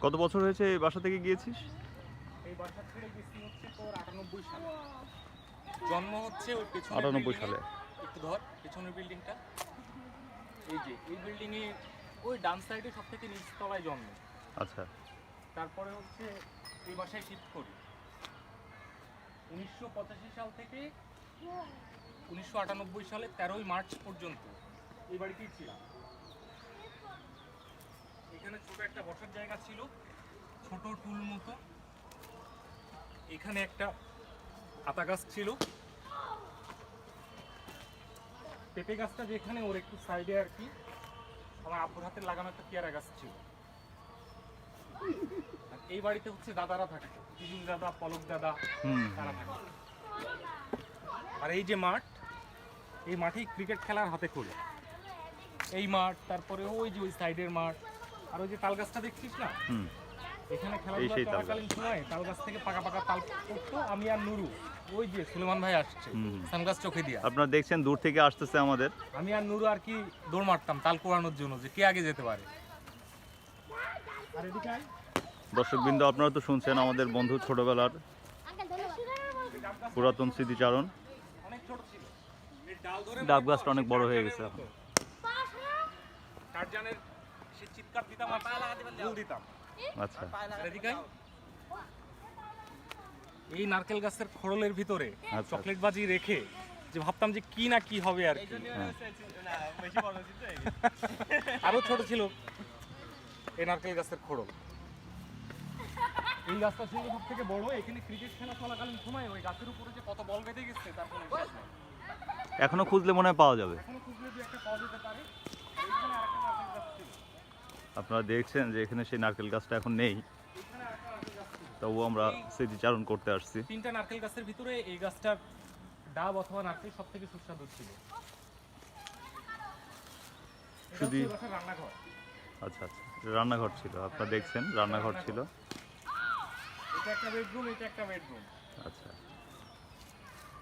কত বছর হয়েছে এই বাসা থেকে গিয়েছিস? এই বাসা ছেড়ে গেছি হচ্ছে তোর 98 সালে। জন্ম হচ্ছে ওই পেছনের 98 সালে। একটু ধর পেছনের বিল্ডিংটা, এই যে এই বিল্ডিং এ ওই ডান সাইডে সবথেকে নিচ তলায় জন্ম। আচ্ছা। তারপরে হচ্ছে এই বাসায় শিফট করি 1985 সাল থেকে 1998 সালে 13ই মার্চ পর্যন্ত এই বাড়িতেই ছিলাম। এখানে ছোট একটা বসার জায়গা ছিল, ছোট টুল মতো। এখানে একটা আতা গাছ ছিল, পেঁপে গাছটা যেখানে ওর একটু সাইডে আর কি আমার আব্বুর হাতে লাগানো একটা পেয়ারা গাছ ছিল। আর এই বাড়িতে হচ্ছে দাদারা থাকতো, তিজুল দাদা, পলক দাদা, তারা থাকতো। আর এই যে মাঠ, এই মাঠেই ক্রিকেট খেলার হাতে খোলে। এই মাঠ, তারপরে ওই যে ওই সাইডের মাঠ, আর ওই যে তাল গাছটা দেখছিস না, এখানে খেলাধুলা চলাকালীন সময় তাল গাছ থেকে পাকা পাকা তাল পড়তো। আমি আর নুরু, ওই যে সুলেমান ভাই আসছে সানগ্লাস চোখে দিয়া, আপনারা দেখছেন দূর থেকে আসতেছে আমাদের। আমি আর নুরু আর কি দৌড় মারতাম তাল কোড়ানোর জন্য, যে কে আগে যেতে পারে। আর এদিকে দর্শকবৃন্দ, আপনারা তো শুনছেন আমাদের বন্ধু ছোটবেলার পুরাতন স্মৃতিচারণ। অনেক ছোট ছিল, এই ডাল ধরে ডাব গাছটা অনেক বড় হয়ে গেছে এখন। টারজানের সে চিৎকার দিতাম আর গোল দিতাম। আচ্ছা। এদিকে এই নারকেল গাছের খোড়লের ভিতরে চকলেট বাজি রেখে যে ভাবতাম যে কি না কি হবে আর কি। আরো ছোট ছিল এই নারকেল গাছের খোড়ল। এই গাছটা ছিল সব থেকে বড়। এখানে ক্রিকেট খেলা চলাকালীন সময় ওই গাছের উপরে যে কত বল বেঁধে গেছে তার কোনো শেষ নেই। এখনো খুঁজলে মনে হয় পাওয়া যাবে। এখনো খুঁজলে যে একটা পাওয়া যেতে পারে। আর এইখানে আরেকটা নারকেল গাছ ছিল। আপনারা দেখছেন যে এখানে সেই নারকেল গাছটা এখন নেই, এখানে আরেকটা নারকেল গাছ ছিল। তবুও আমরা স্মৃতিচারণ করতে আসছি। তিনটা নারকেল গাছের ভিতরে এই গাছটার ডাব অথবা নারকেল সব থেকে সুস্বাদু ছিল। শুধু রান্নাঘর। আচ্ছা আচ্ছা, রান্নাঘর ছিল। আপনারা দেখছেন রান্নাঘর ছিল। এটা একটা বেডরুম, এটা একটা বেডরুম। আচ্ছা।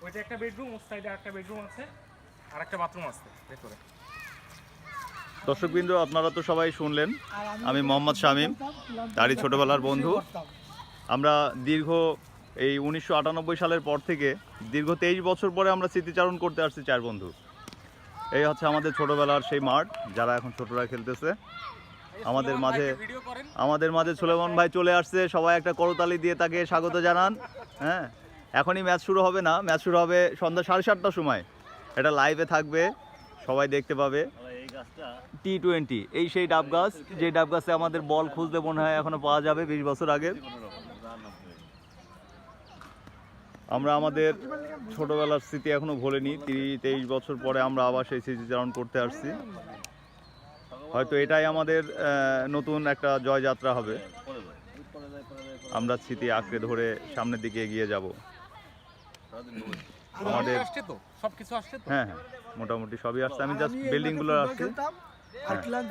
ওইটা একটা বেডরুম, ওর সাইডে আরেকটা বেডরুম আছে, আর একটা বাথরুম আছে ভেতরে। দর্শকবৃন্দ, আপনারা তো সবাই শুনলেন, আমি মোহাম্মদ শামীম, তারই ছোটবেলার বন্ধু। আমরা দীর্ঘ এই 1998 সালের পর থেকে দীর্ঘ 23 বছর পরে আমরা স্মৃতিচারণ করতে আসছি চার বন্ধু। এই হচ্ছে আমাদের ছোটবেলার সেই মাঠ, যারা এখন ছোটরা খেলতেছে। আমাদের মাঝে সুলেমান ভাই চলে আসছে, সবাই একটা করতালি দিয়ে তাকে স্বাগত জানান। হ্যাঁ, এখনই ম্যাচ শুরু হবে না, ম্যাচ শুরু হবে সন্ধ্যা 7:30টার সময়। এটা লাইভে থাকবে, সবাই দেখতে পাবে। T20 এই সেই ডাব গাছ, যে ডাব গাছে আমাদের বল খুঁজতে মনে হয় এখনো পাওয়া যাবে 20 বছর আগে। আমরা আমাদের ছোটবেলার স্মৃতি এখনো ভুলিনি। 23 বছর পরে আমরা আবার সেই স্মৃতিচারণ করতে আসছি। হয়তো এটাই আমাদের নতুন একটা জয়যাত্রা হবে। আমরা স্মৃতি আঁকড়ে ধরে সামনের দিকে এগিয়ে যাব। আমাদের সবকিছু আসছে তো? হ্যাঁ হ্যাঁ, মোটামুটি সবই আসছে। আমি জাস্ট বিল্ডিং গুলো আসছি।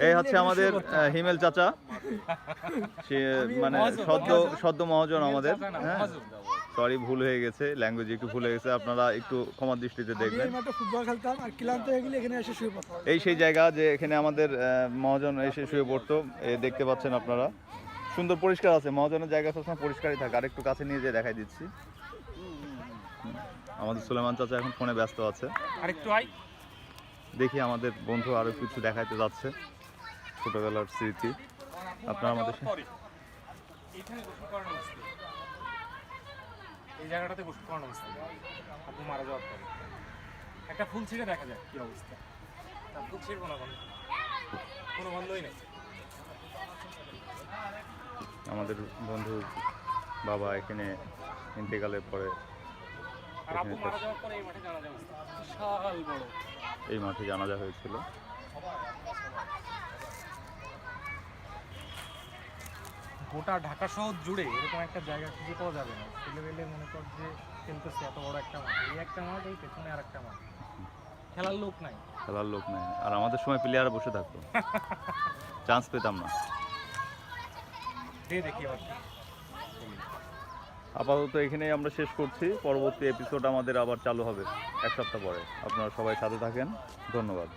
এই হচ্ছে আমাদের হিমেল চাচা, সে মানে সদ্য মহাজন আমাদের। হ্যাঁ, সরি, ভুল হয়ে গেছে, ল্যাঙ্গুয়েজ একটু ভুল হয়ে গেছে, আপনারা একটু ক্ষমার দৃষ্টিতে দেখবেন। ফুটবল খেলতাম আর ক্লান্ত হয়ে গেলে এখানে এসে শুয়ে পড়তাম। এই সেই জায়গা যে এখানে আমাদের মহাজন এসে শুয়ে পড়তো। দেখতে পাচ্ছেন আপনারা, সুন্দর পরিষ্কার আছে। মহাজনের জায়গা সবসময় পরিষ্কারই থাকে। আর একটু কাছে নিয়ে যেয়ে দেখাই দিচ্ছি। আমাদের সুলেমান চাচা এখন ফোনে ব্যস্ত আছে। দেখি আমাদের বন্ধু আরো কিছু দেখাইতে যাচ্ছে, ছোটবেলার স্মৃতি। আপনারা আমাদের এই জায়গাটাতে গোসল করানো হচ্ছে আব্বু মারা যাওয়ার পরে। একটা ফুল ছিঁড়ে দেখা যায় কি অবস্থা। তা ফুল ছিঁড়বো না, কোনো বন্ধই নেই। আমাদের বন্ধুর বাবা এখানে ইন্তেকালের পরে আর আব্বু মারা যাওয়ার পরে এই মাঠে জানাজা হয়েছে, বিশাল বড় এই মাঠে জানাজা হয়েছিল। গোটা ঢাকা শহর জুড়ে এরকম একটা জায়গা খুঁজে পাওয়া যাবে না। ছেলেবেলে মনে কর যে খেলতেছে এত বড় একটা মাঠ, এই একটা মাঠ, এই পেছনে আর একটা মাঠ, খেলার লোক নাই। খেলার লোক নাই। আর আমাদের সময় প্লেয়ার বসে থাকতো, চান্স পেতাম না। দেখি আপাতত এখানেই আমরা শেষ করছি। পরবর্তী এপিসোড আমাদের আবার চালু হবে 1 সপ্তাহ পরে। আপনারা সবাই সাথে থাকেন। ধন্যবাদ।